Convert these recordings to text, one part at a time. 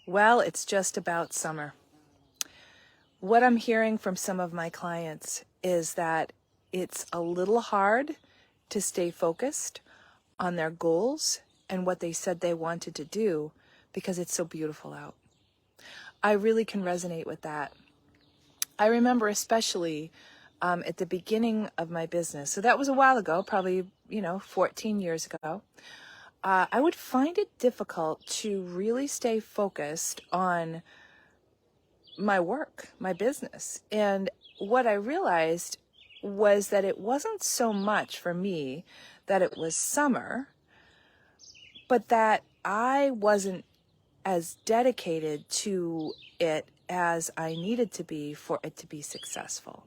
Well, it's just about summer. What I'm hearing from some of my clients is that it's a little hard to stay focused on their goals and what they said they wanted to do because it's so beautiful out. I really can resonate with that. I remember especially at the beginning of my business, so that was a while ago, probably, 14 years ago. I would find it difficult to really stay focused on my work, my business. And what I realized was that it wasn't so much for me that it was summer, but that I wasn't as dedicated to it as I needed to be for it to be successful.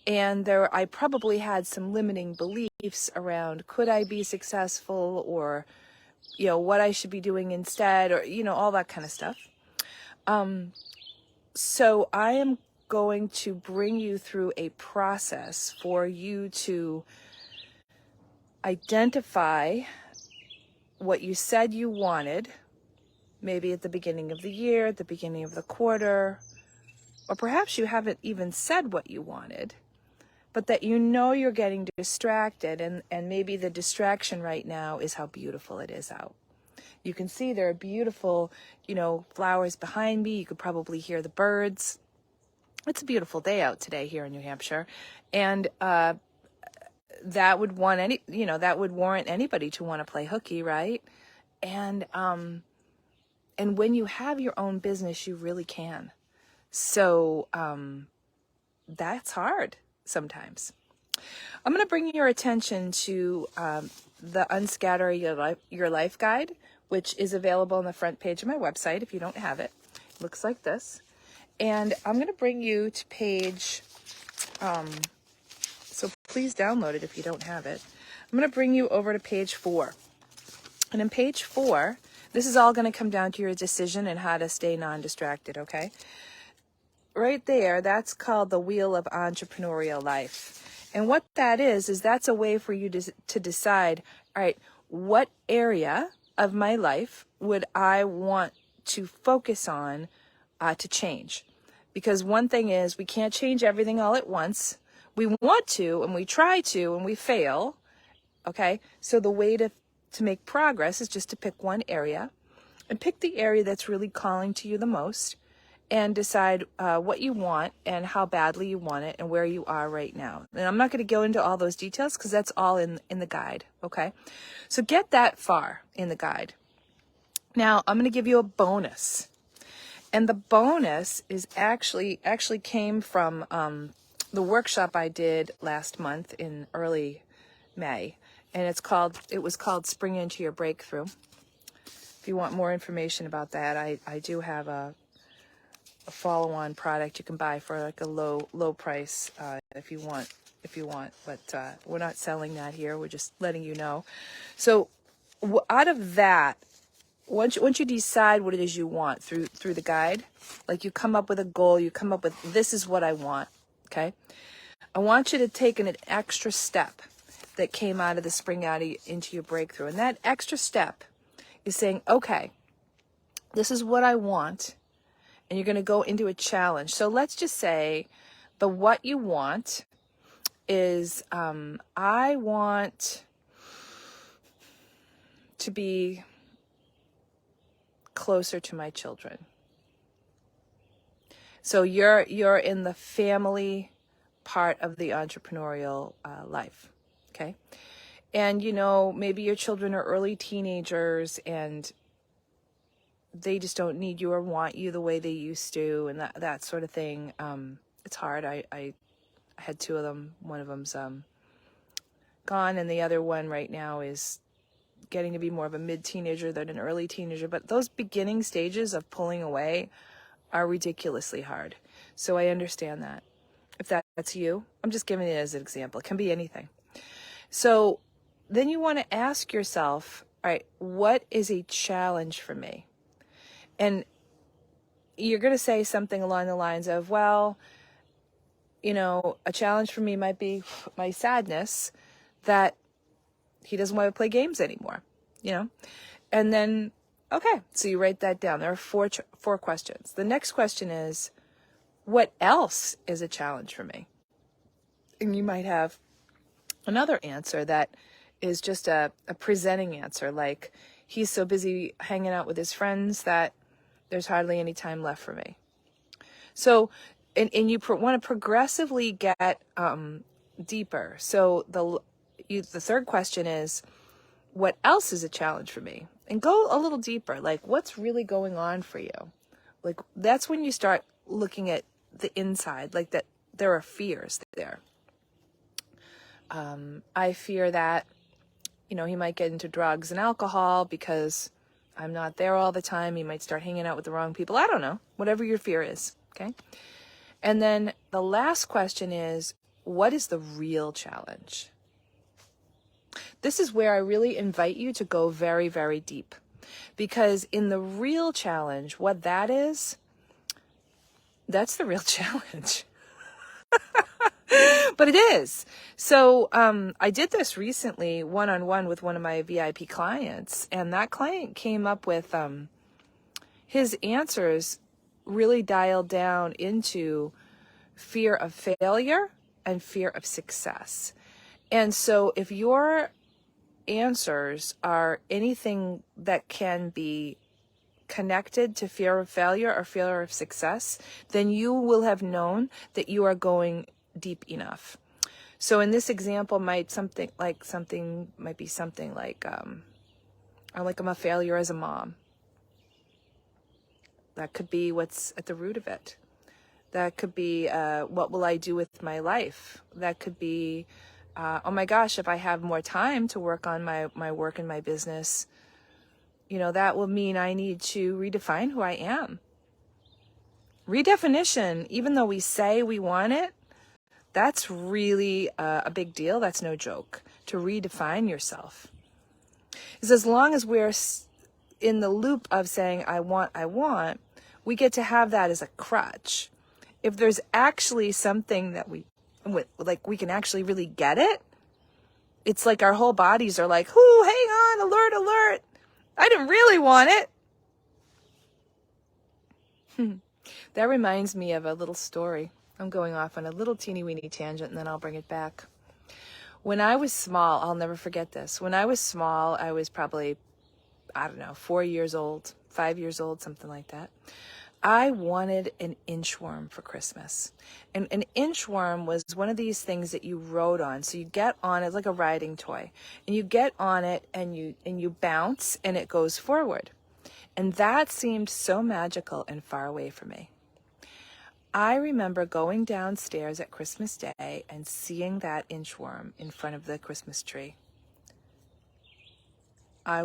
And I probably had some limiting beliefs around could I be successful, or what I should be doing instead, or all that kind of stuff. So I am going to bring you through a process for you to identify what you said you wanted, maybe at the beginning of the year, at the beginning of the quarter, or perhaps you haven't even said what you wanted, but that you're getting distracted, and maybe the distraction right now is how beautiful it is out. You can see there are beautiful, flowers behind me. You could probably hear the birds. It's a beautiful day out today here in New Hampshire, and that would warrant anybody to want to play hooky, right? And when you have your own business, you really can. So that's hard sometimes. I'm going to bring your attention to the Unscatter Your Life Guide, which is available on the front page of my website if you don't have it. It looks like this. And I'm going to bring you to page, so please download it if you don't have it. I'm going to bring you over to page 4. And in page 4, this is all going to come down to your decision and how to stay non-distracted, okay? Right there, that's called the Wheel of Entrepreneurial Life. And what that is that's a way for you to decide, all right, what area of my life would I want to focus on to change? Because one thing is, we can't change everything all at once. We want to, and we try to, and we fail, okay? So the way to make progress is just to pick one area, and pick the area that's really calling to you the most, and decide what you want and how badly you want it and where you are right now. And I'm not going to go into all those details because that's all in the guide, okay? So get that far in the guide. Now, I'm going to give you a bonus. And the bonus is actually came from the workshop I did last month in early May. And it was called Spring Into Your Breakthrough. If you want more information about that, I do have a follow-on product you can buy for like a low price if you want. But we're not selling that here. We're just letting you know. So out of that, once you decide what it is you want through the guide, like you come up with a goal, you come up with, this is what I want, okay? I want you to take an extra step that came out of the Spring Out Into Your Breakthrough. And that extra step is saying, okay, this is what I want. And you're going to go into a challenge. So let's just say what you want is, I want to be closer to my children. So you're in the family part of the entrepreneurial life, okay? And maybe your children are early teenagers and they just don't need you or want you the way they used to, and that sort of thing. It's hard. I had 2 of them. One of them's gone, and the other one right now is getting to be more of a mid-teenager than an early teenager. But those beginning stages of pulling away are ridiculously hard. So I understand that. If that's you, I'm just giving it as an example. It can be anything. So then you want to ask yourself, all right, what is a challenge for me? And you're going to say something along the lines of, well, a challenge for me might be my sadness that he doesn't want to play games anymore, And then Okay, so you write that down. There are four questions. The next question is, what else is a challenge for me? And you might have another answer that is just a presenting answer, like, he's so busy hanging out with his friends that there's hardly any time left for me. So, and you want to progressively get deeper. So the third question is, what else is a challenge for me? And go a little deeper, like, what's really going on for you? Like, that's when you start looking at the inside, like that there are fears there. I fear that, he might get into drugs and alcohol because I'm not there all the time. He might start hanging out with the wrong people. I don't know, whatever your fear is, okay? And then the last question is, what is the real challenge? This is where I really invite you to go very, very deep. Because in the real challenge, what that is, that's the real challenge. But it is. So I did this recently one-on-one with one of my VIP clients, and that client came up with his answers really dialed down into fear of failure and fear of success. And so if your answers are anything that can be connected to fear of failure or fear of success, then you will have known that you are going deep enough. So in this example, might be something like I'm a failure as a mom. That could be what's at the root of it. That could be what will I do with my life? That could be oh my gosh, if I have more time to work on my work and my business, that will mean I need to redefine who I am. Redefinition, even though we say we want it, that's really a big deal. That's no joke, to redefine yourself. Because as long as we're in the loop of saying, I want, we get to have that as a crutch. If there's actually something that we can actually really get it, it's like our whole bodies are like, "Ooh, hang on, alert, alert. I didn't really want it." That reminds me of a little story. I'm going off on a little teeny weeny tangent and then I'll bring it back. When I was small, I'll never forget this. When I was small, I was probably, 4 years old, 5 years old, something like that. I wanted an inchworm for Christmas. And an inchworm was one of these things that you rode on. So you get on it like a riding toy. And you get on it and you bounce and it goes forward. And that seemed so magical and far away from me. I remember going downstairs at Christmas Day and seeing that inchworm in front of the Christmas tree. I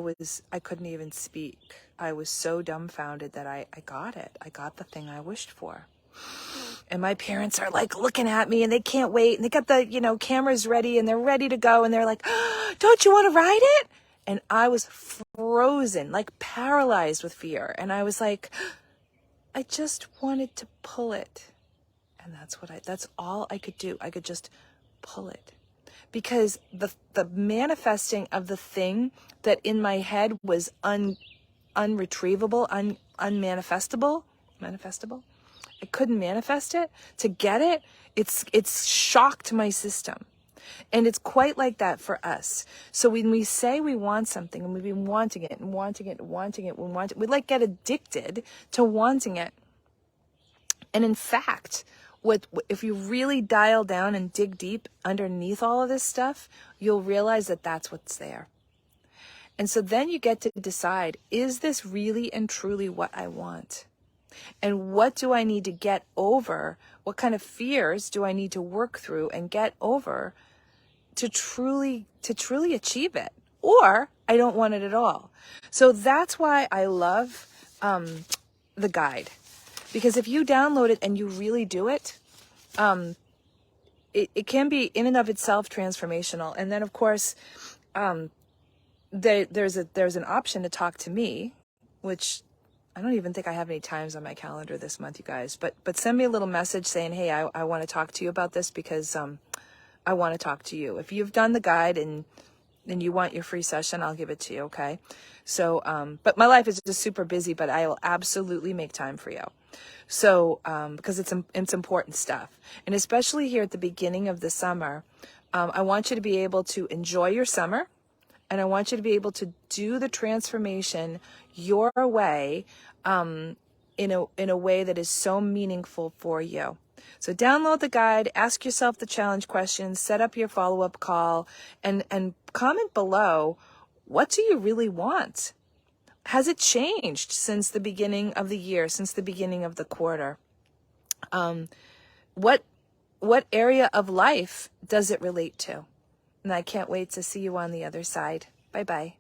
couldn't even speak. I was so dumbfounded that I got it. I got the thing I wished for. And my parents are like looking at me and they can't wait. And they got the, cameras ready and they're ready to go. And they're like, oh, don't you want to ride it? And I was frozen, like paralyzed with fear. And I was like, I just wanted to pull it. And that's all I could do. I could just pull it. Because the manifesting of the thing that in my head was unretrievable, unmanifestable, I couldn't manifest it. To get it, it's shocked my system. And it's quite like that for us. So when we say we want something and we've been wanting it and wanting it and wanting it, we like get addicted to wanting it. And in fact, if you really dial down and dig deep underneath all of this stuff, you'll realize that that's what's there. And so then you get to decide, is this really and truly what I want? And what do I need to get over? What kind of fears do I need to work through and get over to truly achieve it? Or I don't want it at all. So that's why I love the guide. Because if you download it and you really do it, it can be in and of itself transformational. And then of course, there's an option to talk to me, which I don't even think I have any times on my calendar this month, you guys. But send me a little message saying, hey, I want to talk to you about this because I want to talk to you. If you've done the guide and and you want your free session, I'll give it to you, okay? So, but my life is just super busy, but I will absolutely make time for you. So, because it's important stuff. And especially here at the beginning of the summer, I want you to be able to enjoy your summer, and I want you to be able to do the transformation your way, in a way that is so meaningful for you. So download the guide, ask yourself the challenge questions, set up your follow-up call, and comment below, what do you really want? Has it changed since the beginning of the year, since the beginning of the quarter? What area of life does it relate to? And I can't wait to see you on the other side. Bye-bye.